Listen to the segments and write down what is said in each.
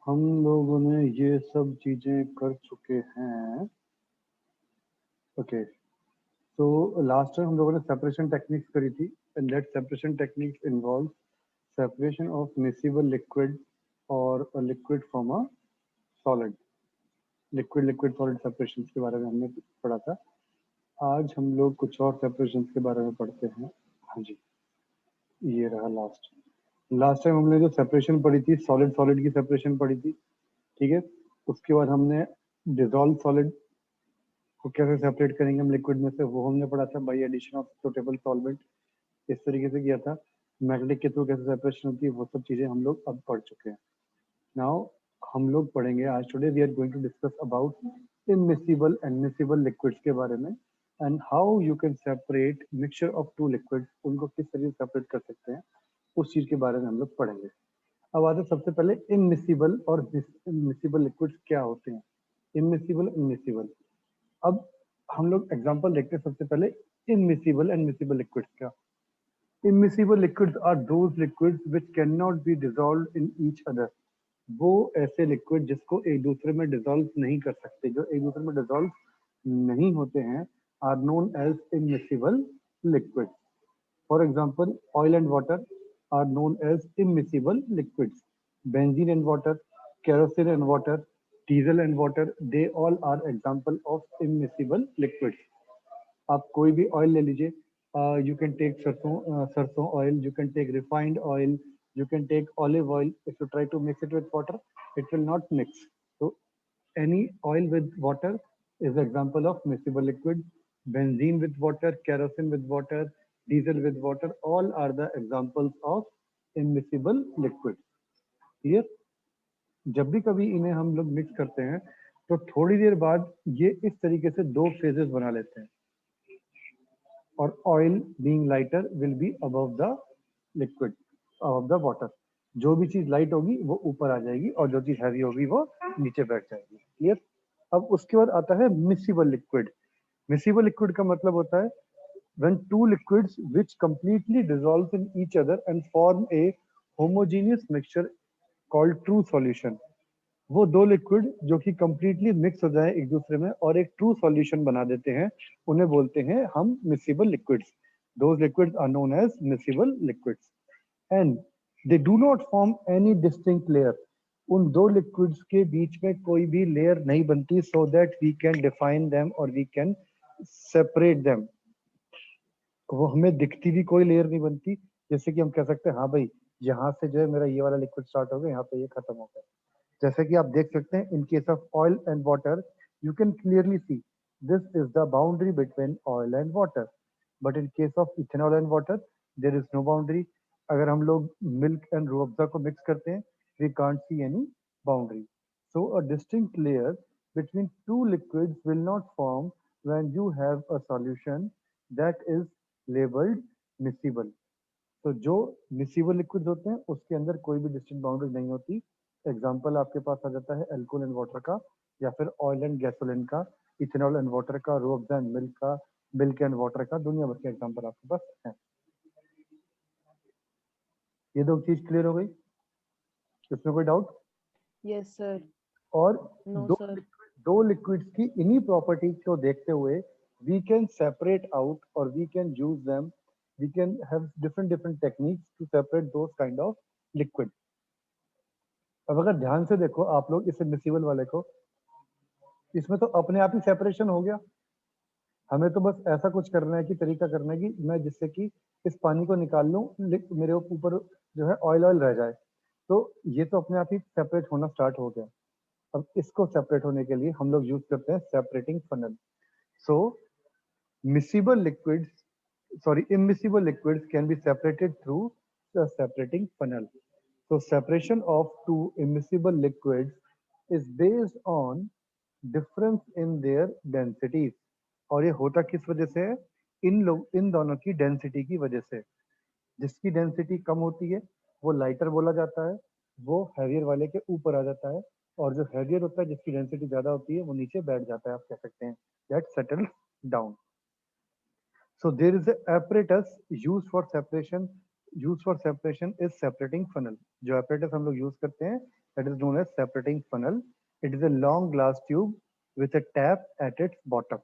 हम लोगों ने ये सब चीजें कर चुके हैं। ओके, तो लास्ट टाइम हम लोगों ने सेपरेशन टेक्निक्स करी थी and that separation techniques involve separation of miscible liquid और liquid from a solid. Liquid liquid solid separation के बारे में हमने पढ़ा था। आज हम लोग कुछ और सेपरेशन के बारे में पढ़ते हैं। हाँ जी, ये रहा लास्ट टाइम हमने जो सेपरेशन पढ़ी थी, सॉलिड सॉलिड की सेपरेशन पढ़ी थी, ठीक है। उसके बाद हमने डिजॉल्व सॉलिड को कैसे सेपरेट करेंगे हम लिक्विड में से, वो हमने पढ़ा था by addition of suitable solvent. इस तरीके से किया था। मैग्नेटिक के थ्रू कैसे सेपरेशन होती है, वो सब चीजें हम लोग अब पढ़ चुके हैं। नाउ हम लोग पढ़ेंगे आज, today we are going to discuss about immiscible and miscible liquids के बारे में and how you can separate mixture of two liquids, उनको किस तरीके से सेपरेट कर सकते हैं, उस चीज के बारे में हम लोग पढ़ेंगे। अब आते हैं सबसे पहले इमिसिबल और मिसिबल लिक्विड्स क्या होते हैं। इमिसिबल इमिसिबल, अब हम लोग एग्जांपल देखते हैं सबसे पहले इमिसिबल एंड मिसिबल लिक्विड्स का। Immiscible liquids are those liquids which can not be dissolved in each other. वो ऐसे लिक्विड जिसको एक दूसरे में डिसॉल्व नहीं कर सकते, जो एक दूसरे में डिसॉल्व नहीं होते हैं, are known as immiscible liquids. For example, oil and water are known as immiscible liquids. Benzene and water, kerosene and water, diesel and water, they all are example of immiscible liquids. आप कोई भी oil ले लीजिए, you can take sarson oil, you can take refined oil, you can take olive oil. If you try to mix it with water, it will not mix. तो any oil with water is example of miscible liquid. Benzene with water, kerosene with water, diesel with water, all are the examples of immiscible liquid. Clear? जब भी कभी इन्हें हम लोग mix करते हैं तो थोड़ी देर बाद ये इस तरीके से दो फेजेस बना लेते हैं, और oil being lighter will be above the liquid, above the water. जो भी चीज लाइट होगी वो ऊपर आ जाएगी और जो चीज हैवी होगी वो नीचे बैठ जाएगी। क्लियर? अब उसके बाद आता है मिसिबल लिक्विड। मिसिबल लिक्विड का मतलब होता है when two liquids which completely dissolve in each other and form a homogeneous mixture called true solution। वो दो लिक्विड जो कि कंप्लीटली मिक्स हो जाए एक दूसरे में और एक ट्रू सॉल्यूशन बना देते हैं, उन्हें बोलते हैं हम miscible liquids. Those liquids are known as miscible liquids and they do not form any distinct layer. उन दो लिक्विड्स के बीच में कोई भी लेयर नहीं बनती, so that we can define them और वी कैन सेपरेट देम। वो हमें दिखती भी कोई लेयर नहीं बनती, जैसे कि हम कह सकते हैं हाँ भाई, यहाँ से जो है मेरा ये वाला लिक्विड स्टार्ट हो गया, यहाँ पे ये खत्म हो गया। जैसे कि आप देख सकते हैं in case of oil and water, you can clearly see this is the boundary between oil and water, but in case of ethanol and water there is no boundary. अगर हम लोग मिल्क एंड रूह अफ़ज़ा को mix करते हैं, we can't see any boundary. So a distinct layer between two liquids will not form when you have a solution that is labeled miscible। तो जो miscible liquids होते हैं उसके अंदर कोई भी डिस्टिंक्ट बाउंड्री नहीं होती। एग्जाम्पल आपके पास आ जाता है एल्कोहल एंड वाटर का, या फिर ऑयल एंड गैसोलीन का, इथेनॉल एंड वाटर का, रूह अफ़ज़ा एंड मिल्क का, मिल्क एंड वाटर का, दुनिया भर के एग्जाम्पल आपके पास हैं। ये दो चीज क्लियर हो गई, इसमें कोई डाउट? Yes, sir. और No, दो sir. दो लिक्विड्स की इन्हीं प्रॉपर्टीज को देखते हुए वी कैन सेपरेट आउट और we can use them, we can have different different techniques to separate those kind of liquid. अब अगर ध्यान से देखो आप लोग इस मिसिबल वाले को, इसमें तो अपने आप ही सेपरेशन हो गया। हमें तो बस ऐसा कुछ करना है कि तरीका करना है कि मैं जिससे कि इस पानी को निकाल लूं, मेरे ऊपर जो है ऑयल ऑयल रह जाए, तो ये तो अपने आप ही सेपरेट होना स्टार्ट हो गया। अब इसको सेपरेट होने के लिए हम लोग यूज करते हैं separating funnel. So miscible liquids, sorry, immiscible liquids can be separated through the separating funnel. So separation of two immiscible liquids is based on difference in their densities। और ये होता किस वजह से है? इन दोनों की डेंसिटी की वजह से। जिसकी डेंसिटी कम होती है वो लाइटर बोला जाता है, वो हैवियर वाले के ऊपर आ जाता है, और जो हैवियर होता है जिसकी डेंसिटी ज्यादा होती है वो नीचे बैठ जाता है, आप कह सकते हैं that settles down. So there is a apparatus used for separation used for separation is separating funnel. जो apparatus हम लोग यूज करते हैं that is known as separating funnel. It is a long glass tube with a tap at its bottom.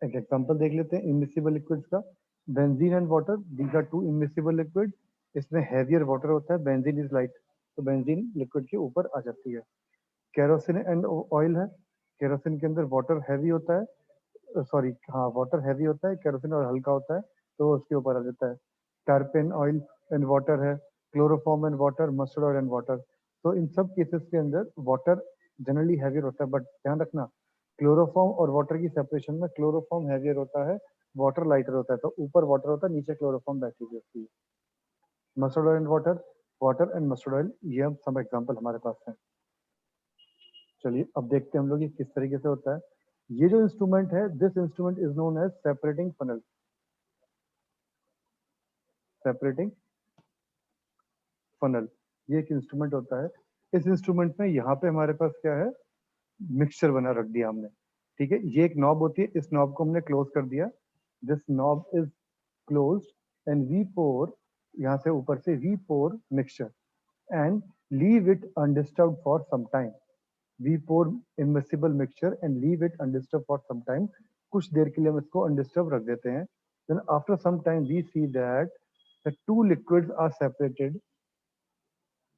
एक example देख लेते हैं immiscible liquids का। Benzene and water, these are two immiscible liquid. इसमें हैवियर वाटर होता है, benzene is light, तो benzene liquid के ऊपर आ जाती है। केरोसिन एंड ऑयल है, केरोसिन के अंदर वाटर हैवी होता है, सॉरी हाँ वाटर हैवी होता है, केरोसिन और हल्का होता है तो उसके ऊपर आ जाता है। टर्पेन ऑयल एंड वाटर है, chloroform and water, mustard oil and water. तो इन सब केसेस के अंदर वाटर जनरली हैवियर होता है, बट ध्यान रखना क्लोरोफॉर्म और वाटर की सेपरेशन में क्लोरोफॉर्म हैवियर होता है, वाटर लाइटर होता है। तो ऊपर वाटर होता है, नीचे क्लोरोफॉर्म बैठी हुई होती है। Mustard oil and water, water and mustard oil, ये हम सब एग्जाम्पल हमारे पास हैं। चलिए अब देखते हैं हम लोग ये किस तरीके से होता है। ये जो इंस्ट्रूमेंट है, this instrument is known as separating funnel. Separating funnel ये एक इंस्ट्रूमेंट होता है। इस इंस्ट्रूमेंट में यहाँ पे हमारे पास क्या है, मिक्सचर बना रख दिया हमने। ठीक है, ये एक नॉब होती है, इस नॉब को हमने क्लोज कर दिया। This knob is closed and we pour, यहाँ से ऊपर से we pour mixture and leave it undisturbed for some time. We pour immiscible mixture and leave it undisturb for some time. कुछ देर के लिए हम इसको अनडिस्टर्ब रख देते हैं। Then after some time we see that the two liquids are separated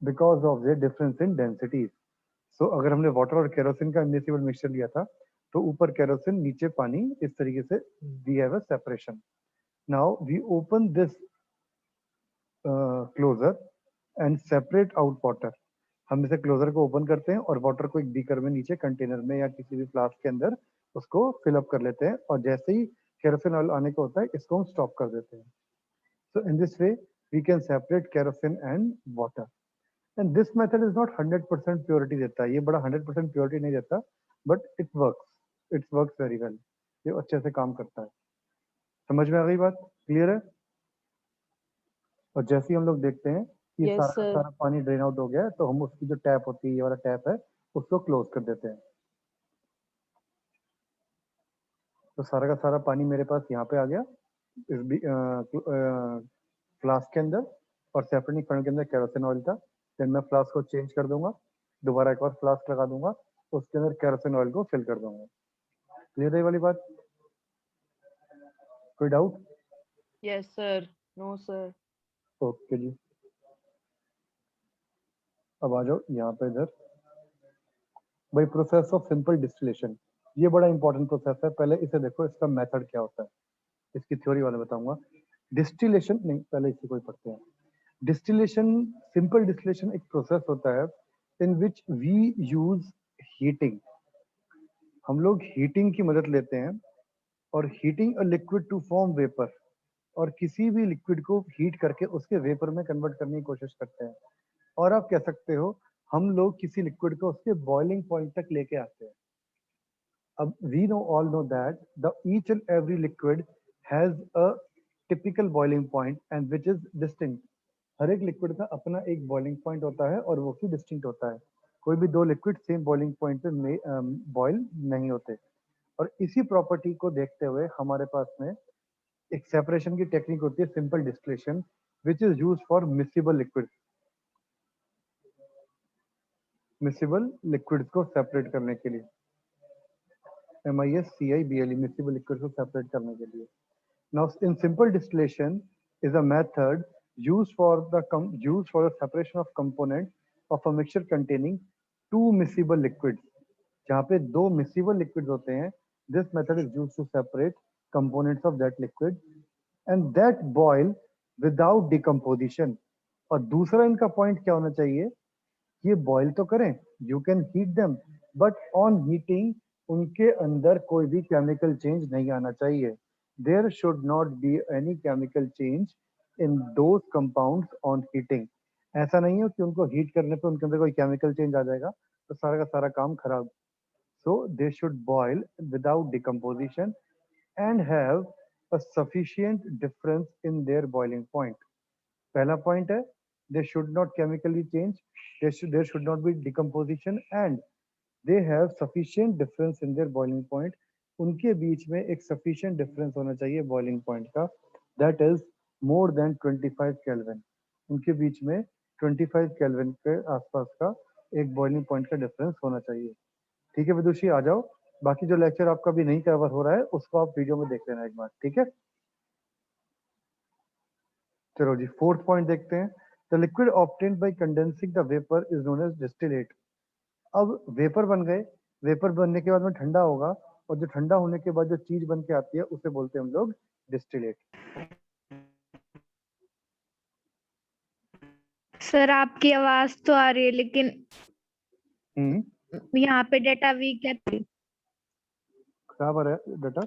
because of the difference in densities. So अगर हमने वाटर और केरोसिन का इमिसिबल मिक्सचर लिया था तो ऊपर केरोसिन नीचे पानी, इस तरीके से we have a separation. Now we open this closure and separate out water. हम इसे क्लोजर को ओपन करते हैं और वाटर को एक बीकर में नीचे कंटेनर में या किसी भी फ्लास्क के अंदर उसको फिल अप कर लेते हैं, और जैसे ही केरोसिन ऑयल आने को होता है इसको हम स्टॉप कर देते हैं। So in this way we can separate kerosene and water. And this method is not 100% purity देता है, ये बड़ा 100% प्योरिटी नहीं देता, but it's works very well. ये अच्छे से काम करता है। समझ में आ गई बात? क्लियर है? और जैसे ही हम लोग देखते हैं कि Yes, सारा का sir. सारा पानी ड्रेन आउट हो गया है तो हम उसकी जो टैप होती है, ये वाला टैप है, उसको क्लोज कर देते हैं। तो सारा का सारा पानी मेरे पास यहाँ पे आ गया इस फ्लास्क के अंदर, और सेपरेटिंग फनल के अंदर केरोसिन ऑयल था। देन मैं फ्लास्क को चेंज कर दूंगा, दोबारा एक बार फ्लास्क लगा दूंगा, उसके अंदर केरोसिन ऑयल को फिल कर दूंगा। क्लियर है ये वाली बात? कोई doubt? Yes, sir. No, sir. Okay जी, अब आ जाओ यहाँ पे इधर। भाई प्रोसेस ऑफ सिंपल डिस्टिलेशन, ये बड़ा इंपॉर्टेंट प्रोसेस है। पहले इसे देखो, इसका मेथड क्या होता है, इसकी थ्योरी वाले बताऊंगा। डिस्टिलेशन नहीं, पहले इसी को ही पढ़ते हैं। डिस्टिलेशन, सिंपल डिस्टिलेशन एक प्रोसेस होता है in which we use heating. हम लोग हीटिंग की मदद लेते हैं, और heating a liquid to form vapour, और किसी भी लिक्विड को हीट करके उसके वेपर में कन्वर्ट करने की कोशिश करते हैं। और आप कह सकते हो हम लोग किसी लिक्विड को उसके बॉइलिंग पॉइंट तक लेके आते हैं। अब we know all know that the each and every liquid has a typical boiling point and which is distinct। हर एक लिक्विड का अपना एक बॉइलिंग पॉइंट होता है और वो भी डिस्टिंक्ट होता है। कोई भी दो लिक्विड सेम बॉइलिंग पॉइंट पे बॉइल नहीं होते। और इसी प्रॉपर्टी को देखते हुए हमारे पास में एक सेपरेशन की टेक्निक होती है, simple distillation, which is use for miscible liquid. Miscible liquids को सेपरेट करने के लिए, MISCIBLE, मिसिबल लिक्विड को सेपरेट करने के लिए। Now, in simple distillation is a method used for the separation of components of a mixture containing two miscible liquids। जहाँ पे दो miscible liquids होते हैं, this method is used to separate components of that liquid and that boil without decomposition। और दूसरा इनका point क्या होना चाहिए, ये बॉईल तो करें, you can heat them, but on heating उनके अंदर कोई भी केमिकल चेंज नहीं आना चाहिए। There should not be any chemical change in those compounds on heating. ऐसा नहीं हो कि उनको हीट करने पे उनके अंदर कोई केमिकल चेंज आ जाएगा तो सारा का सारा काम खराब। So they should boil without decomposition and have a sufficient difference in their boiling point। पहला पॉइंट है, they should not chemically change, there should not be decomposition and they have sufficient difference in their boiling point। उनके बीच में एक sufficient difference होना चाहिए boiling point का, that is more than 25 kelvin, उनके बीच में 25 केल्विन के आसपास का एक बॉइलिंग पॉइंट का डिफरेंस होना चाहिए। ठीक है विदुषी, आ जाओ। बाकी जो लेक्चर आपका भी नहीं कवर हो रहा है उसको आप वीडियो में देख लेना एक बार, ठीक है। चलो जी, फोर्थ पॉइंट देखते हैं। The liquid obtained by condensing the vapour is known as distillate. अब वेपर बन गए, वेपर बनने के बाद में ठंडा होगा, और जो ठंडा होने के बाद जो चीज बन के आती है उसे बोलते हैं हम लोग डिस्टिलेट। सर आपकी आवाज तो आ रही है लेकिन हम्म, यहाँ पे डेटा वीक है। खराब आ रहा है डाटा।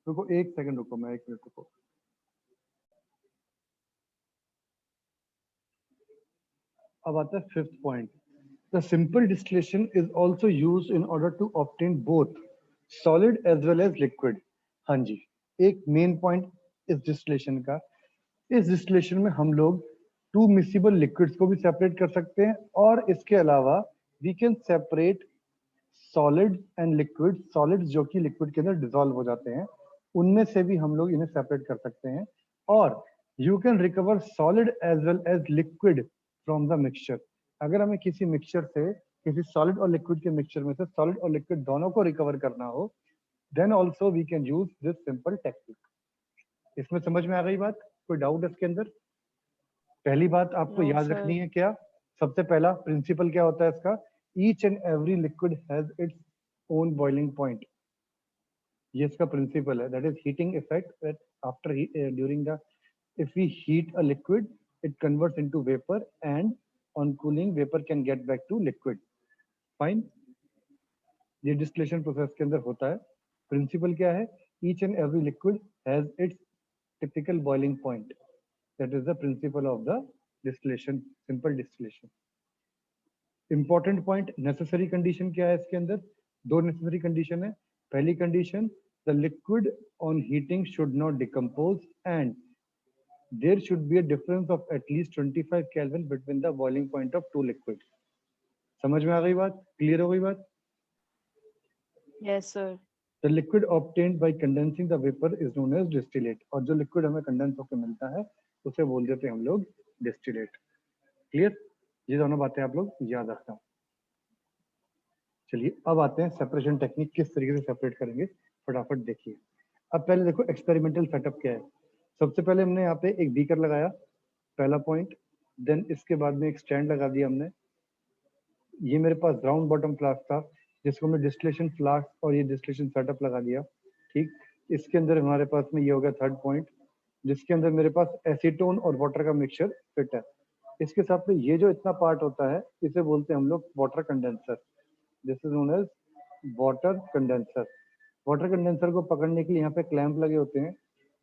रुको एक सेकंड, रुको, मैं एक मिनट रुको। अब आता है fifth point. The simple distillation is also use in order to obtain both solid as well as liquid. हाँ जी, एक मेन पॉइंट इस डिस्टिलेशन का, इस डिस्टिलेशन में हम लोग टू मिसिबल लिक्विड्स को भी सेपरेट कर सकते हैं, और इसके अलावा we can separate solid and liquid. Solids जो कि लिक्विड के अंदर डिसॉल्व हो जाते हैं, उनमें से भी हम लोग इन्हें सेपरेट कर सकते हैं। और you can recover solid as well as liquid from the mixture. अगर हमें किसी मिक्सचर से, किसी सॉलिड और लिक्विड के मिक्सचर में से सॉलिड और लिक्विड दोनों को रिकवर करना हो, then also we can use this simple technique. इसमें समझ में आ गई बात? कोई डाउट इसके अंदर? पहली बात आपको No, याद sir. रखनी है क्या? सबसे पहला प्रिंसिपल क्या होता है इसका? Each and every liquid has its own boiling point. ये इसका प्रिंसिपल है, that is heating effect, that after during the, if we heat a liquid it converts into vapor, and on cooling vapor can get back to liquid. Fine, ये distillation process के अंदर होता है। Principal क्या है? Each and every liquid has its typical boiling point, that is the principle of the distillation, simple distillation. Important point, necessary condition क्या है इसके अंदर? दो नेसेसरी कंडीशन है। पहली condition, the liquid on heating should not decompose, and there should be a difference of at least 25 Kelvin between the boiling point of two liquids. समझ में आ गई बात? क्लियर हो गई बात? Yes, sir. The liquid obtained by condensing the vapor is known as distillate, और जो liquid हमें कंडेंस होकर मिलता है उसे बोल देते हैं हम लोग डिस्टिलेट। क्लियर? ये दोनों बातें आप लोग याद रखना। चलिए अब आते हैं सेपरेशन टेक्निक, किस तरीके से सेपरेट करेंगे फटाफट देखिए। अब पहले देखो एक्सपेरिमेंटल सेटअप क्या है। सबसे पहले हमने यहाँ पे एक बीकर लगाया, पहला पॉइंट। देन इसके बाद में एक स्टैंड लगा दिया हमने। ये मेरे पास राउंड बॉटम फ्लास्क था जिसको मैं डिस्टिलेशन फ्लास्क और ये डिस्टिलेशन सेटअप लगा दिया। ठीक, इसके अंदर हमारे पास में ये हो गया थर्ड पॉइंट, जिसके अंदर मेरे पास एसीटोन और वाटर का मिक्सचर फिट है। इसके साथ में ये जो इतना पार्ट होता है इसे बोलते हैं हम लोग water condenser. This is known as water condenser. Water condenser को पकड़ने के लिए यहाँ पे क्लैंप लगे होते हैं।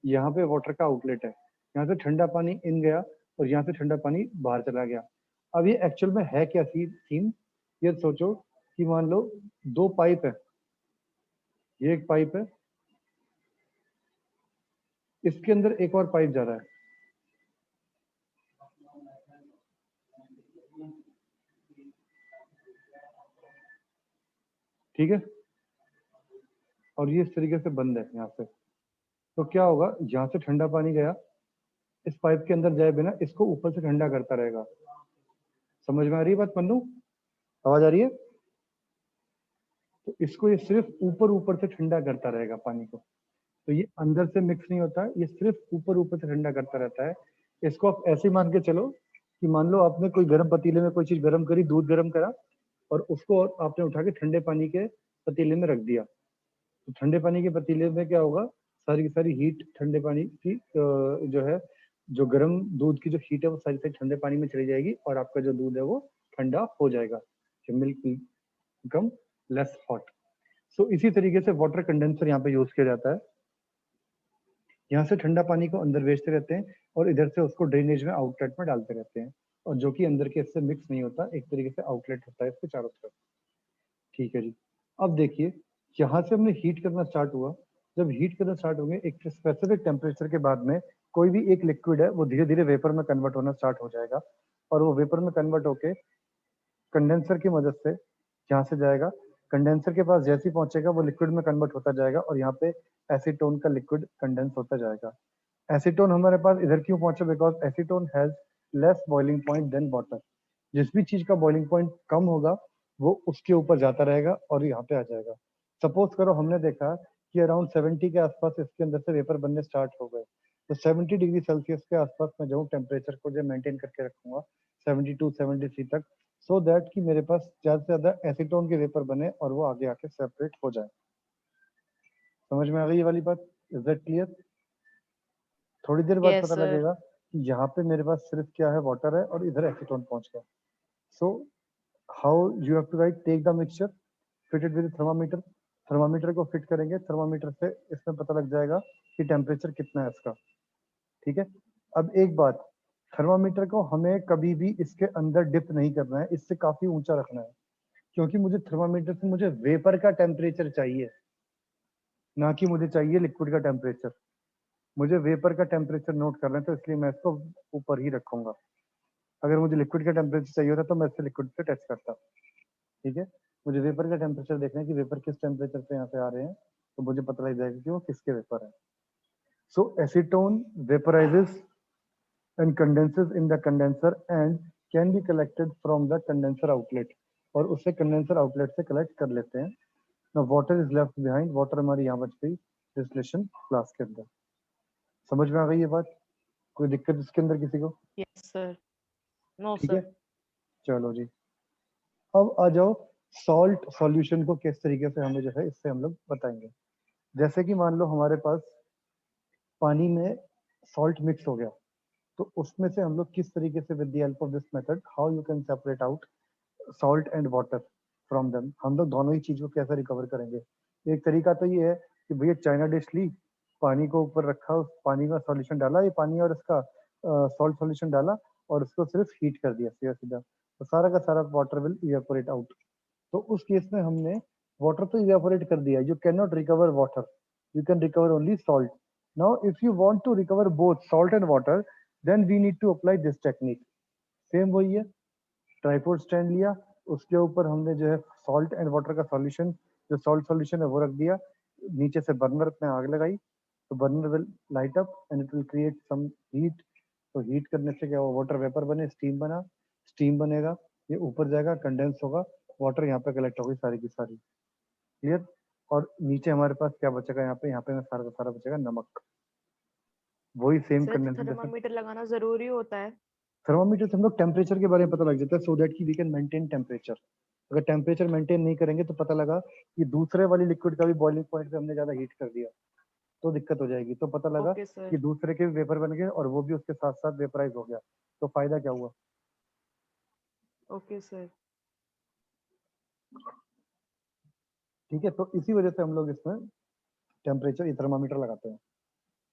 यहाँ पे वाटर का आउटलेट है, यहाँ से ठंडा पानी इन गया और यहाँ से ठंडा पानी बाहर चला गया। अब ये एक्चुअल में है क्या सीन? ये सोचो कि मान लो दो पाइप है, ये एक पाइप है, इसके अंदर एक और पाइप जा रहा है। ठीक है, और ये इस तरीके से बंद है यहाँ से। तो क्या होगा, यहाँ से ठंडा पानी गया, इस पाइप के अंदर जाए बिना इसको ऊपर से ठंडा करता रहेगा। समझ में आ रही है बात पन्नू? आवाज आ रही है? तो इसको ये सिर्फ ऊपर ऊपर से ठंडा करता रहेगा पानी को। तो ये अंदर से मिक्स नहीं होता, ये सिर्फ ऊपर ऊपर से ठंडा करता रहता है। इसको आप ऐसे मान के चलो कि मान लो आपने कोई गर्म पतीले में कोई चीज गर्म करी, दूध गर्म करा, और उसको आपने उठा के ठंडे पानी के पतीले में रख दिया। तो ठंडे पानी के पतीले में क्या होगा, सारी की सारी हीट ठंडे पानी की जो है, जो गर्म दूध की जो हीट है वो सारी सारी ठंडे पानी में चली जाएगी और आपका जो दूध है वो ठंडा हो जाएगा। Milk become less hot. So इसी तरीके से वाटर कंडेंसर यहाँ पे यूज किया जाता है। यहाँ से ठंडा पानी को अंदर भेजते रहते हैं और इधर से उसको ड्रेनेज में आउटलेट में डालते रहते हैं, और जो कि अंदर के इससे मिक्स नहीं होता, एक तरीके से आउटलेट होता है इसके चारों तरफ। ठीक है जी, अब देखिए यहाँ से हमने हीट करना स्टार्ट हुआ। जब हीट करना स्टार्ट होंगे एक स्पेसिफिक टेम्परेचर के बाद में कोई भी एक लिक्विड है वो धीरे धीरे वेपर में कन्वर्ट होना स्टार्ट हो जाएगा, और वो वेपर में कन्वर्ट होके कंडेंसर की मदद से यहाँ से जाएगा। कंडेंसर के पास जैसे ही पहुंचेगा वो लिक्विड में कन्वर्ट होता जाएगा और यहाँ पे एसीटोन का लिक्विड कंडेंस होता जाएगा। एसीटोन हमारे पास इधर क्यों पहुंचा? Because acetone has less boiling point than water. जिस भी चीज का बॉइलिंग पॉइंट कम होगा वो उसके ऊपर जाता रहेगा और यहाँ पे आ जाएगा। सपोज करो हमने देखा कि अराउंड 70 के आसपास इसके अंदर से वेपर बनने स्टार्ट हो गए, तो 70 डिग्री सेल्सियस के आसपास मैं जाऊँ टेम्परेचर को जो मेंटेन करके रखूंगा 72 73 तक, सो दैट कि मेरे पास ज्यादा से ज्यादा एसीटोन के वेपर बने और वो आगे आके सेपरेट हो जाए। समझ में आ गई ये वाली बात? Is that clear? थोड़ी देर बाद Yes, पता sir. लगेगा कि यहाँ पे मेरे पास सिर्फ क्या है, वाटर है और इधर एसीटोन पहुंच गया। So how you have to write, take the mixture, fit it with thermometer. Thermometer को फिट करेंगे, थर्मामीटर से इसमें पता लग जाएगा कि टेम्परेचर कितना है इसका। ठीक है, अब एक बात, थर्मामीटर को हमें कभी भी इसके अंदर डिप नहीं करना है, इससे काफी ऊंचा रखना है, क्योंकि मुझे थर्मामीटर से मुझे वेपर का टेम्परेचर चाहिए, ना कि मुझे चाहिए लिक्विड का टेम्परेचर। मुझे वेपर का टेम्परेचर नोट करना है, तो इसलिए मैं इसको ऊपर ही रखूंगा। अगर मुझे लिक्विड का टेम्परेचर चाहिए होता तो मैं इससे लिक्विड से टेस्ट करता। ठीक है, मुझे वेपर का टेम्परेचर देखना है कि वेपर किस टेम्परेचर पे यहाँ पे आ रहे हैं, तो मुझे पता लग जाएगा कि वो किसके वेपर है। सो acetone वेपराइजेस and condenses in the condenser and can be collected from the condenser outlet, और उससे कंडेंसर आउटलेट से कलेक्ट कर लेते हैं। Now water is left behind, water हमारी यहाँ बच गई डिस्टिलेशन फ्लास्क के अंदर। समझ में आ गई ये बात? कोई दिक्कत इसके अंदर किसी को? Yes, sir. No, ठीक sir. है, चलो जी। अब आ जाओ सॉल्ट सॉल्यूशन को किस तरीके से हमें जो है इससे हम लोग बताएंगे। जैसे कि मान लो हमारे पास पानी में सॉल्ट मिक्स हो गया, तो उसमें से हम लोग किस तरीके से with the help of this method how you can separate out salt and water from them, हम लोग दोनों ही चीज को कैसे रिकवर करेंगे। एक तरीका तो ये है कि भैया चाइना डिश ली, पानी को ऊपर रखा, उस पानी का सॉल्यूशन डाला, ये पानी और इसका सॉल्ट सॉल्यूशन डाला और उसको सिर्फ हीट कर दिया सीधा सीधा, तो सारा का सारा वाटर विल इवेपोरेट आउट। तो उस केस में हमने वाटर तो इवेपोरेट कर दिया, you can not recover water, you can recover only salt. Now if you want to recover both salt and water, then we need to apply this technique. Same वही है, tripod stand लिया, उसके ऊपर हमने जो है सॉल्ट एंड वाटर का solution, जो सॉल्ट सॉल्यूशन है वो रख दिया, नीचे से बर्नर में आग लगाई, तो burner will light up and it will create some heat. तो हीट करने से क्या हुआ, वाटर वेपर बने, स्टीम बना, स्टीम बनेगा, ये ऊपर जाएगा, कंडेंस होगा, वाटर यहाँ पे कलेक्ट होगी सारी की सारी। क्लियर? और नीचे हमारे पास क्या बचेगा, यहाँ पे सारा का सारा बचेगा नमक, वही सेम Sir, कंडेंसर जैसे। थर्मामीटर लगाना जरूरी होता है? थर्मामीटर से हम लोग टेम्परेचर के बारे में पता लग जाता है, सो दैट कि वी कैन मेंटेन टेम्परेचर। अगर टेम्परेचर मेंटेन नहीं करेंगे तो पता लगा कि दूसरे वाली लिक्विड का भी बॉइलिंग पॉइंट पे हमने ज्यादा हीट कर दिया, तो दिक्कत हो जाएगी। तो पता लगा Okay, sir. कि दूसरे के भी वेपर बन गए और वो भी उसके साथ साथ वेपराइज हो गया, तो फायदा क्या हुआ? Okay, sir. ठीक है, तो इसी वजह से हम लोग इसमें टेम्परेचर थर्मामीटर लगाते हैं।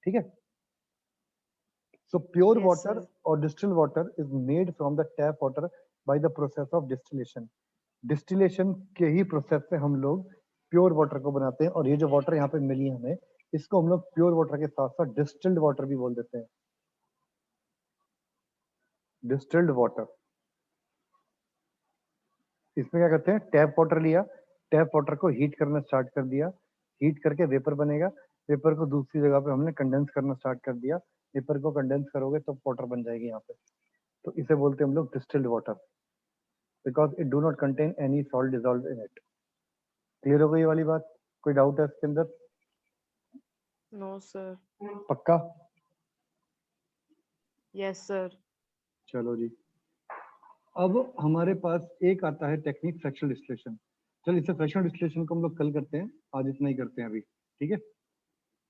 ठीक है, so pure Yes, water sir. और distilled water is made from the tap water by the process of distillation. Distillation के ही प्रोसेस से हम लोग प्योर वाटर को बनाते हैं, और ये जो वाटर यहाँ पे मिली है हमें, इसको हम लोग प्योर वाटर के साथ साथ डिस्टिल्ड वाटर भी बोल देते हैं। डिस्टिल्ड वाटर, इसमें क्या करते हैं, टैप वाटर लिया, टैप वाटर को हीट करना स्टार्ट कर दिया, हीट करके वेपर बनेगा, वेपर को दूसरी जगह पे हमने कंडेंस करना स्टार्ट कर दिया, वेपर को कंडेंस करोगे तो वाटर बन जाएगी यहाँ पे, तो इसे बोलते हैं हम लोग distilled water, because it do not contain any salt dissolve in it. Clear हो गई ये वाली बात? कोई डाउट है इसके अंदर? No, sir. पक्का? Yes, sir. चलो जी, अब हमारे पास एक आता है टेक्निक फ्रैक्शनल डिस्टिलेशन। चल इसे फ्रैक्शनल डिस्टिलेशन को हम लोग कल करते हैं, आज इतना ही करते हैं अभी। ठीक है,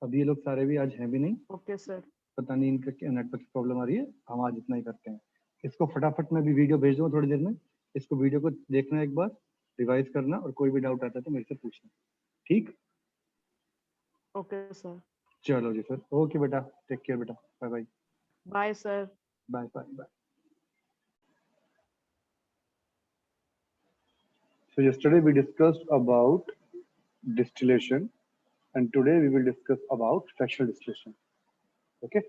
अभी ये लोग सारे भी आज हैं भी नहीं, Okay, sir. पता नहीं इनका क्या नेटवर्क की प्रॉब्लम आ रही है, हम आज इतना ही करते हैं। इसको फटाफट मैं भी वीडियो भेज दूंगा थोड़ी देर में, इसको वीडियो को देखना एक बार, रिवाइज करना, और कोई भी डाउट आता है तो मेरे से पूछना। ठीक, Okay, sir. चलो जी सर, ओके बेटा, टेक केयर बेटा, bye bye. Bye, sir. Bye bye bye. So yesterday we discussed about distillation, and today we will discuss about fractional distillation. Okay,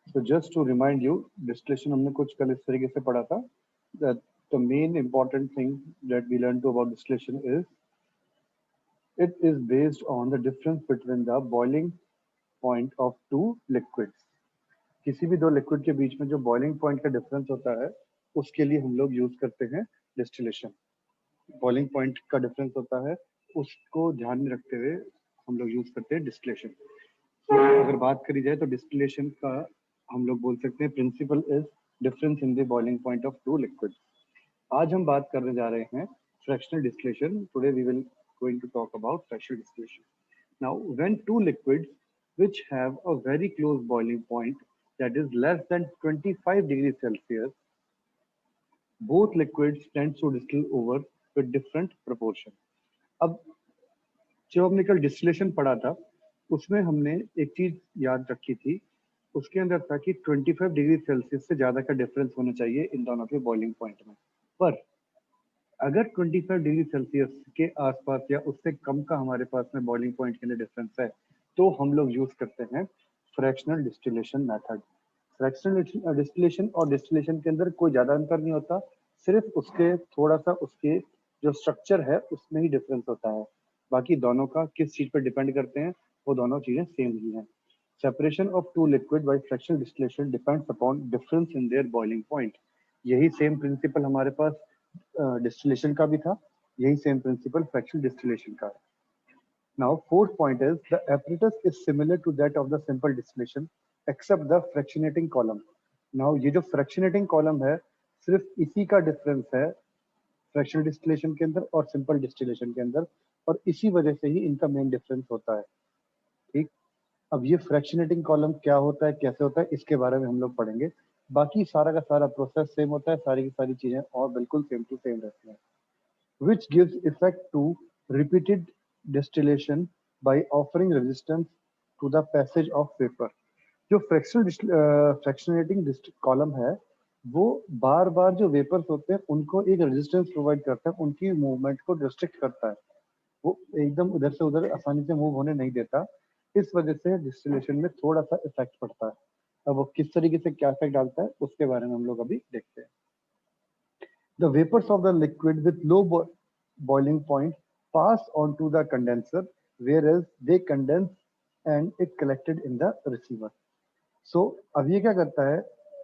so just to remind you, distillation हमने कुछ कल इस तरीके से पढ़ा था, that the main important thing that we learned about distillation is it is based on the difference between the boiling point of two liquids. किसी भी दो लिक्विड के बीच में जो बॉइलिंग पॉइंट का डिफरेंस होता है उसके लिए हम लोग यूज करते हैं डिस्टिलेशन. बॉइलिंग पॉइंट का डिफरेंस होता है उसको ध्यान में रखते हुए हम लोग यूज करते हैं डिस्टिलेशन. तो अगर बात करी जाए तो डिस्टिलेशन का हम लोग बोल सकते हैं principle is difference in the boiling point of two liquid. आज हम बात करने जा रहे हैं fractional distillation. Today we will going to talk about fractional distillation. Now when two liquids which have a very close boiling point that is less than 25 degrees Celsius, both liquids tend to distill over with different proportion. अब जब हमने कल distillation पढ़ा था उसमें हमने एक चीज याद रखी थी, उसके अंदर था कि 25 डिग्री सेल्सियस से ज्यादा का डिफरेंस होना चाहिए इन दोनों के बॉइलिंग पॉइंट में. पर अगर 25 डिग्री सेल्सियस के आसपास या उससे कम का हमारे पास में बॉइलिंग पॉइंट के लिए डिफरेंस है तो हम लोग यूज करते हैं fractional distillation method. Fractional distillation और डिस्टिलेशन के अंदर कोई ज्यादा अंतर नहीं होता, सिर्फ उसके थोड़ा सा उसके जो स्ट्रक्चर है उसमें ही डिफरेंस होता है. बाकी दोनों का किस चीज पर डिपेंड करते हैं वो दोनों चीजें सेम ही हैं. Separation of two liquid by fractional distillation depends upon difference in their boiling point. यही सेम प्रिंसिपल हमारे पास डिस्टिलेशन का भी था, यही सेम प्रिंसिपल फ्रैक्शनल डिस्टिलेशन का है. Now, fourth point is the apparatus is similar to that of the simple distillation except the fractionating column. Now, ये जो fractionating column है सिर्फ इसी का डिफरेंस है फ्रैक्शनल डिस्टिलेशन के अंदर और सिंपल डिस्टिलेशन के अंदर, और इसी वजह से ही इनका मेन डिफरेंस होता है. ठीक, अब ये फ्रैक्शनेटिंग कॉलम क्या होता है, कैसे होता है, इसके बारे में हम लोग पढ़ेंगे. बाकी सारा का सारा प्रोसेस सेम होता है, सारी की सारी चीजें और बिल्कुल सेम टू सेम रहती हैं. Which gives effect to repeated distillation by offering resistance to the passage of vapor. जो फ्रैक्शनेटिंग कॉलम है वो बार बार जो वेपर्स होते हैं उनको एक रेजिस्टेंस प्रोवाइड करता है, उनकी मूवमेंट को रिस्ट्रिक्ट करता है, वो एकदम उधर से उधर आसानी से मूव होने नहीं देता. इस वजह से डिस्टिलेशन में थोड़ा सा इफेक्ट पड़ता है. अब वो किस तरीके से क्या इफेक्ट डालता है उसके बारे में हम लोग अभी देखते हैं. The vapors of the liquid with low boiling point pass on to the condenser, whereas they condense and it collected in the receiver. So अब ये क्या करता है,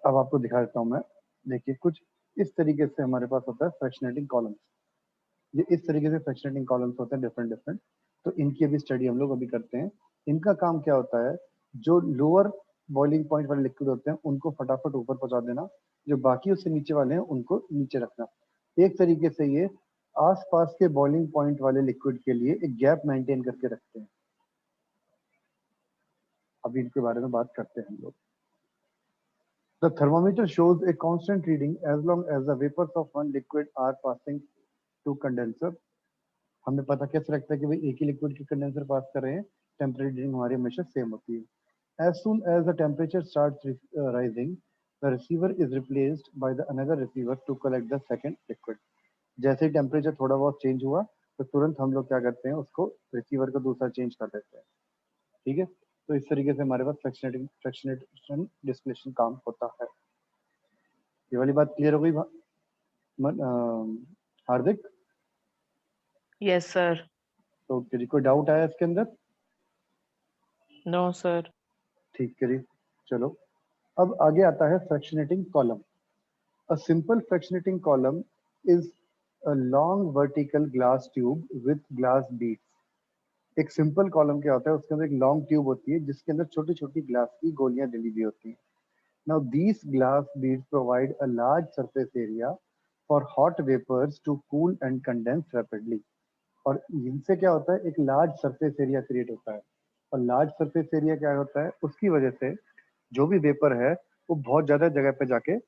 अब आपको दिखा देता हूँ मैं. देखिए कुछ इस तरीके से हमारे पास होता है फ्रैक्शनेटिंग कॉलम्स. ये इस तरीके से फ्रैक्शनेटिंग कॉलम्स होते हैं डिफरेंट डिफरेंट. तो इनकी अभी स्टडी हम लोग अभी करते हैं. इनका काम क्या होता है, जो लोअर बॉइलिंग पॉइंट वाले लिक्विड होते हैं उनको फटाफट ऊपर पहुंचा देना, जो बाकी उससे नीचे वाले हैं उनको नीचे रखना. एक तरीके से ये आसपास के बॉइलिंग पॉइंट वाले लिक्विड के लिए एक गैप मेंटेन करके रखते हैं. अभी इनके बारे में बात करते हैं हम लोग. The thermometer shows a constant reading as long as the vapors of one liquid are passing to condenser. हमें पता कैसे लगता है कि भाई एक ही लिक्विड के कंडेंसर पास कर रहे हैं, टेम्परेचर रीडिंग हमारी हमेशा सेम होती है. As soon as the temperature starts rising, the receiver is replaced by the another receiver to collect the second liquid. जैसे ही टेम्परेचर थोड़ा बहुत चेंज हुआ तो तुरंत हम लोग क्या करते हैं, उसको रिसीवर का दूसरा चेंज कर देते हैं. ठीक है, तो इस तरीके से हमारे पास फ्रैक्शनेशन डिस्टिलेशन काम होता है. ये वाली बात क्लियर हो गई हार्दिक? Yes, sir. तो किसी कोई डाउट आया इसके अंदर? No, sir. ठीक करिए, चलो अब आगे आता है fractionating column. A simple fractionating column is a long vertical glass tube with glass beads. एक सिंपल कॉलम क्या होता है, उसके अंदर एक लॉन्ग ट्यूब होती है जिसके अंदर छोटी छोटी ग्लास की गोलियां डली हुई होती हैं. Now these glass beads provide a large surface area for hot vapors to cool and condense rapidly. और इनसे क्या होता है, एक लार्ज सरफेस एरिया क्रिएट होता है. और लार्ज सरफेस एरिया क्या होता है, उसकी वजह से जो भी वेपर है वो बहुत ज्यादा जगह पे जाके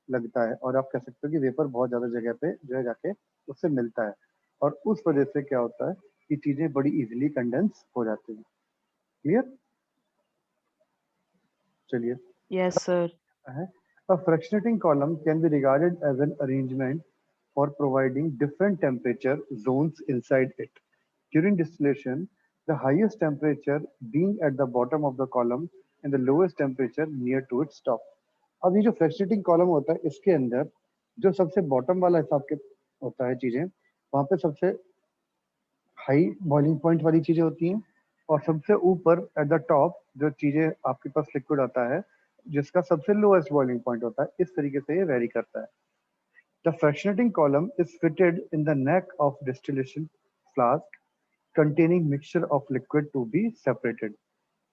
लगता है, और आप कह सकते हो कि वेपर बहुत ज्यादा जगह पे जो है जाके उससे मिलता है, और उस वजह से क्या होता है कि चीजें बड़ी इजीली कंडेंस हो जाती हैं. क्लियर? चलिए. Yes, sir. A fractionating column can be regarded as an arrangement for providing different temperature zones inside it. During distillation, the highest temperature being at the bottom of the column and the lowest temperature near to its top. अब ये जो fractionating column होता है इसके अंदर जो सबसे bottom वाला हिसाब के होता है चीजें, वहां पे सबसे हाई बॉइलिंग पॉइंट वाली चीजें होती हैं, और सबसे ऊपर एट द टॉप जो चीजें आपके पास लिक्विड आता है जिसका सबसे लोएस्ट बॉइलिंग पॉइंट होता है। इस तरीके से ये वेरी करता है। The fractionating column is fitted in the neck of distillation flask containing mixture of liquid to be separated।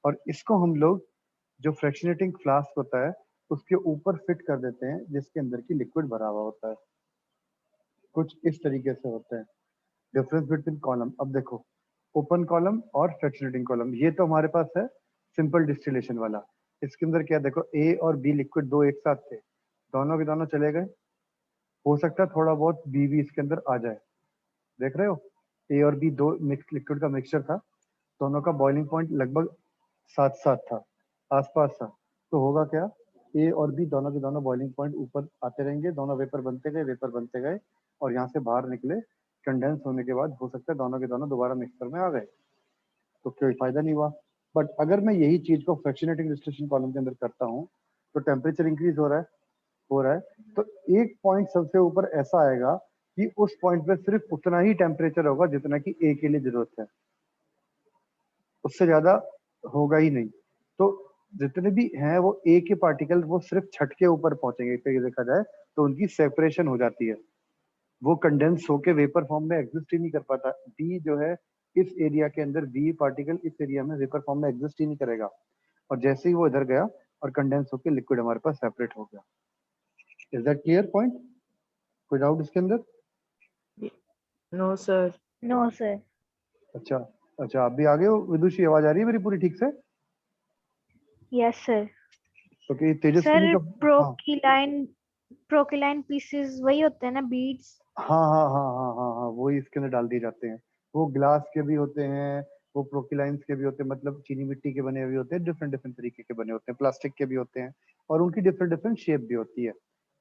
और इसको हम लोग जो फ्रैक्शनेटिंग फ्लास्क होता है उसके ऊपर फिट कर देते हैं जिसके अंदर की लिक्विड भरा हुआ होता है। कुछ इस तरीके से होता है डिफरेंस बिटवीन कॉलम। अब देखो ओपन कॉलम और फ्रैक्शनेटिंग कॉलम, ये तो हमारे पास है सिंपल डिस्टिलेशन वाला। इसके अंदर क्या देखो, ए और बी लिक्विड दो एक साथ थे, दोनों के दोनों चले गए। हो सकता है थोड़ा बहुत बी भी इसके अंदर आ जाए। देख रहे हो, ए और बी दो मिक्स लिक्विड का मिक्सचर था, दोनों का बॉइलिंग पॉइंट लगभग साथ साथ था, आसपास था। तो होगा क्या, ए और बी दोनों के दोनों बॉइलिंग पॉइंट ऊपर आते रहेंगे, दोनों वेपर बनते गए, वेपर बनते गए, और यहाँ से बाहर निकले। कंडेंस होने के बाद हो सकता है दोनों के दोनों दोबारा मिक्सर में आ गए, तो कोई फायदा नहीं हुआ। बट अगर मैं यही चीज को फ्रैक्शनेटिंग डिस्टिलेशन कॉलम के अंदर करता हूँ तो टेम्परेचर इंक्रीज हो रहा है, तो एक पॉइंट सबसे ऊपर ऐसा आएगा कि उस पॉइंट पे सिर्फ उतना ही टेम्परेचर होगा जितना कि ए के लिए जरूरत है, उससे ज्यादा होगा ही नहीं। तो जितने भी हैं वो ए के पार्टिकल वो सिर्फ छत के ऊपर पहुंचेंगे। एक तरीके से देखा जाए तो उनकी सेपरेशन हो जाती है, वो कंडेंस होके वेपर फॉर्म में एग्जिस्ट ही नहीं कर पाता। बी जो है इस एरिया के अंदर, बी पार्टिकल इस एरिया में वेपर फॉर्म में एग्जिस्ट ही नहीं करेगा, और जैसे ही वो इधर गया और कंडेंस होके लिक्विड हमारे पास सेपरेट हो गया। Is that clear point? कोई डाउट इसके अंदर? No, sir. No, sir. अच्छा अच्छा, आप भी आ गए हो विदुषी? आवाज आ रही है मेरी पूरी ठीक से? Yes, sir. तो कि तेजस्विनी सर का, हाँ प्रोकिलाइन पीसेस वही होते हैं ना, बीड्स? हाँ हाँ हाँ हाँ हाँ हाँ, वो इसके अंदर डाल दिए जाते हैं। वो ग्लास के भी होते हैं, वो प्रोकिलाइंस के भी होते हैं, मतलब चीनी मिट्टी के बने हुए होते हैं, डिफरेंट डिफरेंट तरीके के बने होते हैं, प्लास्टिक के भी होते हैं, और उनकी डिफरेंट डिफरेंट शेप भी होती है।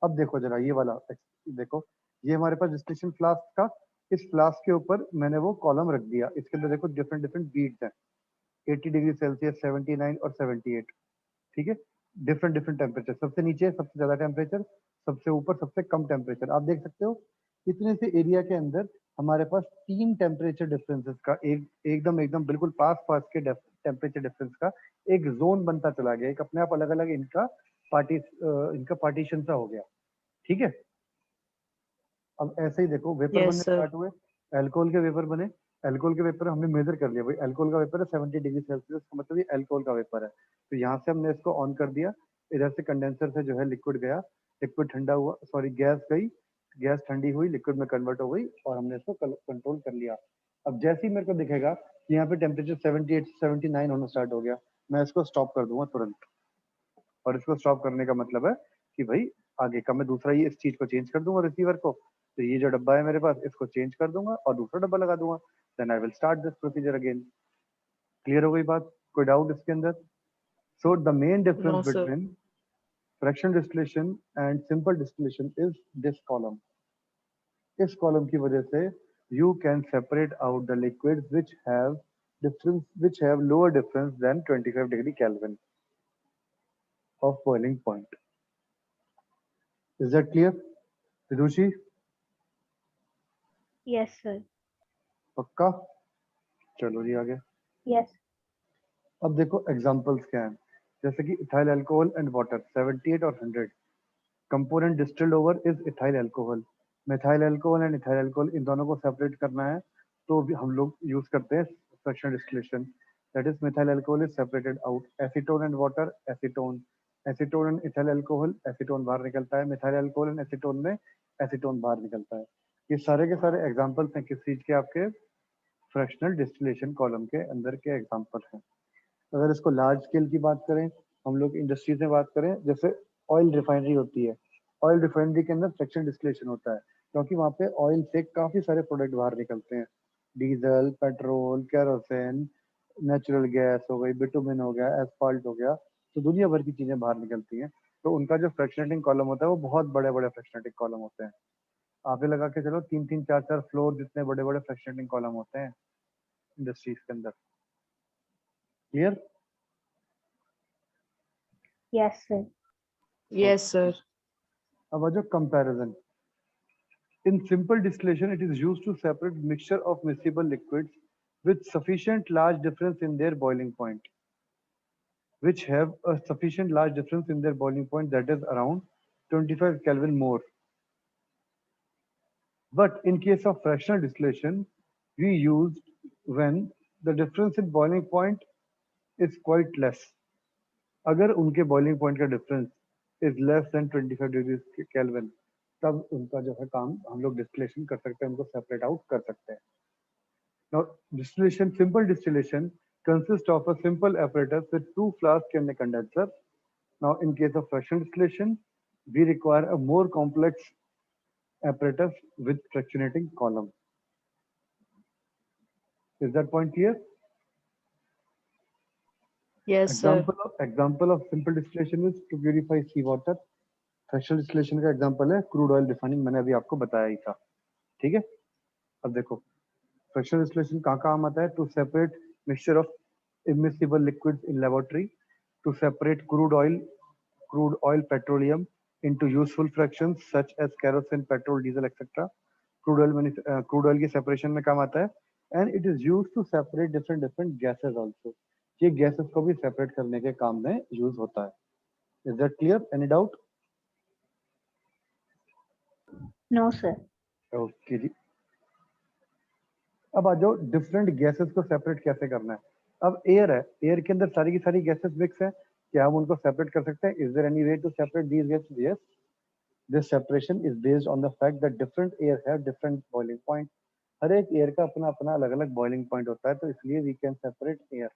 अब देखो जरा ये वाला देखो, ये हमारे पास डिस्टिलेशन फ्लास्क का, इस फ्लास्क के ऊपर मैंने वो कॉलम रख दिया, इसके अंदर देखो डिफरेंट डिफरेंट बीड्स हैं, 80 डिग्री सेल्सियस, 79 और 78। ठीक है, डिफरेंट डिफरेंट टेम्परेचर, सबसे नीचे सबसे ज्यादा टेम्परेचर, सबसे ऊपर सबसे कम टेम्परेचर। आप देख सकते हो इतने से एरिया के अंदर हमारे पास तीन टेम्परेचर डिफरेंसेस का एकदम एकदम बिल्कुल पास पास के टेम्परेचर डिफरेंस का एक जोन बनता चला गया, एक अपने आप अलग अलग इनका पार्टीशन सा हो गया। ठीक है, अब ऐसे ही देखो वेपर Yes, बनने sir. स्टार्ट हुए, अल्कोहल के वेपर बने। अल्कोहल के वेपर हमने मेजर कर लिया, भाई अल्कोहल का वेपर है 70 डिग्री सेल्सियस, का मतलब ये अल्कोहल का वेपर है। तो यहाँ से हमने इसको ऑन कर दिया, इधर से कंडेंसर से जो है लिक्विड गया, लिक्विड ठंडा हुआ, सॉरी गैस गई, गैस ठंडी हुई, लिक्विड में कन्वर्ट हो गई, और हमने इसको कंट्रोल कर लिया। अब जैसे ही मेरे को दिखेगा कि यहाँ पे टेम्परेचर 78 79 होना स्टार्ट हो गया, मैं इसको स्टॉप कर दूंगा तुरंत। और इसको स्टॉप करने का मतलब है कि भाई आगे का मैं दूसरा ये इस चीज को चेंज कर दूंगा रिसीवर को, तो ये जो डब्बा है मेरे पास इसको चेंज कर दूंगा और दूसरा डब्बा लगा दूंगा, then I will start this procedure again. Clear हो गई बात? कोई डाउट इसके अंदर? So the main difference No, sir. Between fraction distillation and simple distillation is this column. इस कॉलम की वजह से you can separate out the liquids which have lower difference than 25 degree Kelvin of boiling point. Is that clear, Vidushi? Yes, sir. पक्का? चलो जी आगे। Yes. अब देखो examples क्या हैं, जैसे कि इथाइल अल्कोहल एंड वाटर 78 और 100 component distilled over is ethyl alcohol. Methyl alcohol and ethyl alcohol इन दोनों को सेपरेट करना है तो भी हम लोग यूज करते हैं fractional distillation, that is methyl alcohol is separated out, acetone and water, acetone, acetone and ethyl alcohol, acetone बाहर निकलता है, मिथाइल अल्कोहल एंड एसीटोन में एसीटोन बाहर निकलता है। ये सारे के सारे एग्जाम्पल्स हैं किस चीज के, आपके फ्रैक्शनल डिस्टिलेशन कॉलम के अंदर के एग्जाम्पल हैं। अगर इसको लार्ज स्केल की बात करें, हम लोग इंडस्ट्रीज में बात करें, जैसे ऑयल रिफाइनरी होती है, ऑयल रिफाइनरी के अंदर फ्रैक्शनल डिस्टिलेशन होता है, क्योंकि वहाँ पे ऑयल से काफी सारे प्रोडक्ट बाहर निकलते हैं, diesel, petrol, kerosene, natural gas हो गई, बिटुमिन हो गया, एस्फाल्ट हो गया, तो दुनिया भर की चीजें बाहर निकलती हैं। तो उनका जो फ्रैक्शनेटिंग कॉलम होता है वो बहुत बड़े बड़े फ्रैक्शनेटिंग कॉलम होते हैं। आप ही लगा के चलो 3 3 4 4 फ्लोर जितने बड़े बड़े फ्रैक्शनेटिंग कॉलम होते हैं इंडस्ट्रीज के अंदर। Clear? Yes, sir. Yes, sir. अब आ जाओ comparison. In simple distillation, it is used to separate mixture of miscible liquids with sufficient large difference in their boiling point, which have a sufficient large difference in their boiling point, that is around 25 Kelvin more. But in case of fractional distillation, we used when the difference in boiling point is quite less. अगर उनके boiling point का difference is less than 25 degrees Kelvin, तब उनका जो है काम हम लोग distillation कर सकते हैं, उनको separate out कर सकते हैं. Now, distillation, simple distillation consists of a simple apparatus with two flasks and a condenser. Now, in case of fractional distillation, we require a more complex apparatus with fractionating column. Is that point clear? Yes, sir. Example of simple distillation is to purify seawater. Fractional distillation का example है crude oil refining, मैंने अभी आपको बताया ही था. ठीक है? अब देखो fractional distillation कहाँ काम आता है? To separate mixture of immiscible liquids in laboratory, to separate crude oil, petroleum into useful fractions such as kerosene, petrol, diesel, etc. Crude oil की separation में काम आता है, and it is used to separate different gases also. ये gases को भी separate करने के काम में use होता है. Is that clear? Any doubt? No, sir. Okay जी. अब आ जाओ डिफरेंट गैसेस को सेपरेट कैसे करना है. अब एयर है, एयर के अंदर सारी की सारी गैसेस मिक्स है, क्या हम उनको सेपरेट कर सकते हैं? Is there any way to separate these gases? Yes. This separation is based on the fact that different air have different boiling point. हर एक एयर का अपना अपना अलग अलग बॉइलिंग पॉइंट होता है, तो इसलिए वी कैन सेपरेट एयर.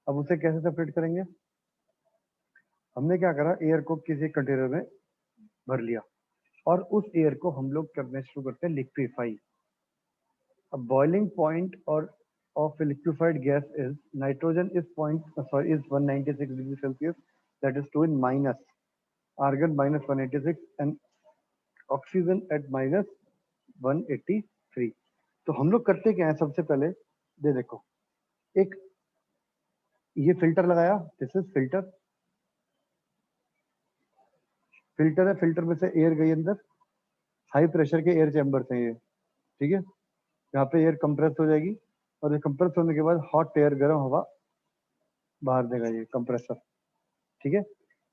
अब उसे कैसे सेपरेट करेंगे? हमने क्या करा, एयर को किसी कंटेनर में भर लिया और उस एयर को हम लोग करने शुरू करते हैं liquefy. A boiling point of a liquefied gas is nitrogen is 196 degrees Celsius, that is 2 in minus, argon minus 186 and oxygen at minus 183. तो हम लोग करते क्या है, सबसे पहले दे देखो, एक ये फिल्टर लगाया, दिस इज फिल्टर. फिल्टर है, फिल्टर में से एयर गई अंदर, हाई प्रेशर के एयर चैम्बर्स हैं ये. ठीक है, यहाँ पे एयर कंप्रेस हो जाएगी और ये कंप्रेस होने के बाद हॉट एयर, गर्म हवा बाहर देगा ये कंप्रेसर. ठीक है,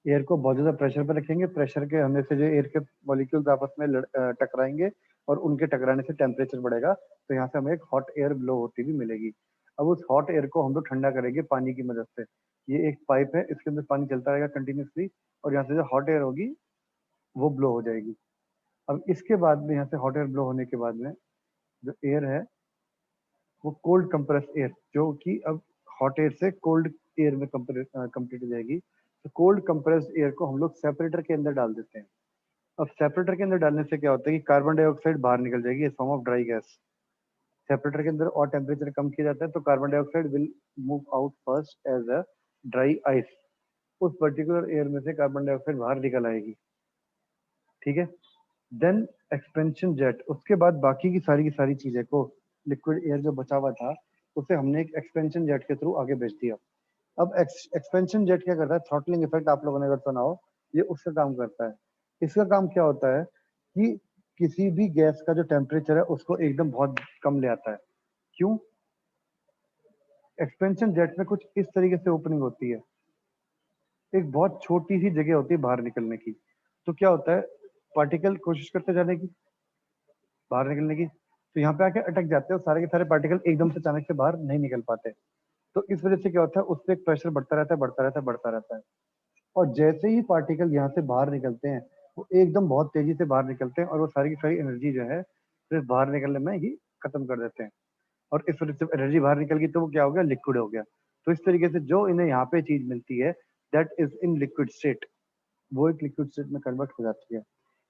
एयर को बहुत ज्यादा प्रेशर पे रखेंगे, प्रेशर के होने से जो एयर के मॉलिक्यूल्स आपस में टकराएंगे और उनके टकराने से टेम्परेचर बढ़ेगा, तो यहाँ से हमें एक हॉट एयर ब्लो होती हुई मिलेगी. अब उस हॉट एयर को हम लोग ठंडा करेंगे पानी की मदद से. ये एक पाइप है, इसके अंदर पानी चलता रहेगा कंटिन्यूसली और यहाँ से जो हॉट एयर होगी वो ब्लो हो जाएगी. अब इसके बाद में यहाँ से हॉट एयर ब्लो होने के बाद में जो एयर है वो कोल्ड कंप्रेस एयर, जो कि अब हॉट एयर से कोल्ड एयर में कंप्लीट हो जाएगी. तो कोल्ड कंप्रेस्ड एयर को हम लोग सेपरेटर के अंदर डाल देते हैं. अब सेपरेटर के अंदर डालने से क्या होता है कि कार्बन डाइऑक्साइड बाहर निकल जाएगी इस form of dry gas. Separator के अंदर और टेम्परेचर कम किया जाता है, तो carbon dioxide will move out first as a dry ice. उस पर्टिकुलर एयर में से कार्बन डाइऑक्साइड बाहर निकल आएगी. ठीक है, देन एक्सपेंशन जेट, उसके बाद बाकी की सारी चीजें को, लिक्विड एयर जो बचा हुआ था उसे हमने एक एक्सपेंशन जेट के थ्रू आगे भेज दिया. अब एक्सपेंशन जेट क्या करता है, थ्रॉटलिंग इफेक्ट आप लोगों ने अगर सुना हो, ये उसका काम करता है. इसका काम क्या होता है कि किसी भी गैस का जो टेम्परेचर है उसको एकदम बहुत कम ले आता है. क्यों? एक्सपेंशन जेट में कुछ इस तरीके से ओपनिंग होती है, एक बहुत छोटी सी जगह होती है बाहर निकलने की. तो क्या होता है, पार्टिकल कोशिश करते जाने की, बाहर निकलने की, तो यहाँ पे आके अटक जाते हैं और सारे के सारे पार्टिकल एकदम से अचानक से बाहर नहीं निकल पाते. तो इस वजह से क्या होता है, उस पर प्रेशर बढ़ता रहता है. और जैसे ही पार्टिकल यहाँ से बाहर निकलते हैं वो एकदम बहुत तेजी से बाहर निकलते हैं और वो सारी की सारी एनर्जी जो है सिर्फ बाहर निकलने में ही खत्म कर देते हैं. और इस वजह से एनर्जी बाहर निकल गई तो वो क्या हो गया, लिक्विड हो गया. तो इस तरीके से जो इन्हें यहाँ पे चीज मिलती है that is in liquid state, वो एक लिक्विड स्टेट में कन्वर्ट हो जाती है.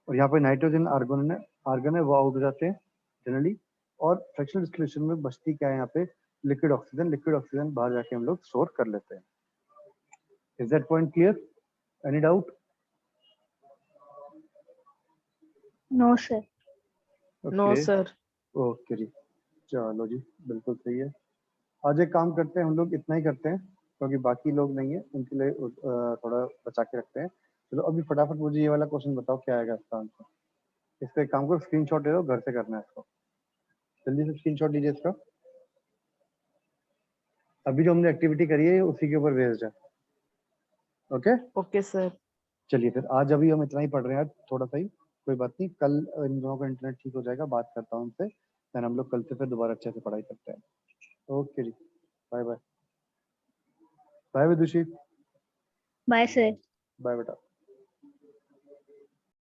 और यहाँ पे नाइट्रोजन आर्गन है वो आउट हो जाते हैं जनरली. और फ्रैक्शनल डिस्टिलेशन में बचती क्या है यहाँ पे, लिक्विड ऑक्सीजन बाहर जाके हम लोग स्टोर कर लेते हैं. Is that point clear? Any doubt? No, sir. No, sir. Okay जी, चलो जी, बिल्कुल सही है. आज एक काम करते हैं, हम लोग इतना ही करते हैं क्योंकि बाकी लोग नहीं है, उनके लिए थोड़ा बचा के रखते हैं. चलो अभी फटाफट मुझे ये वाला क्वेश्चन बताओ, क्या आएगा इसका आंसर. इसका एक काम करो, स्क्रीनशॉट ले लो, घर से करना है इसको। जल्दी से स्क्रीनशॉट लीजिए इसका। अभी जो हमने एक्टिविटी करी है उसी के ऊपर बेस्ड है। Okay okay sir. चलिए फिर आज अभी हम इतना ही पढ़ रहे हैं, थोड़ा सा ही, कोई बात नहीं। कल इन दोनों का इंटरनेट ठीक हो जाएगा, बात करता हूँ उनसे, देन हम लोग कल से फिर दोबारा अच्छे से पढ़ाई करते हैं। ओके जी, bye bye. Bye Vidushi. Bye sir. Bye बेटा।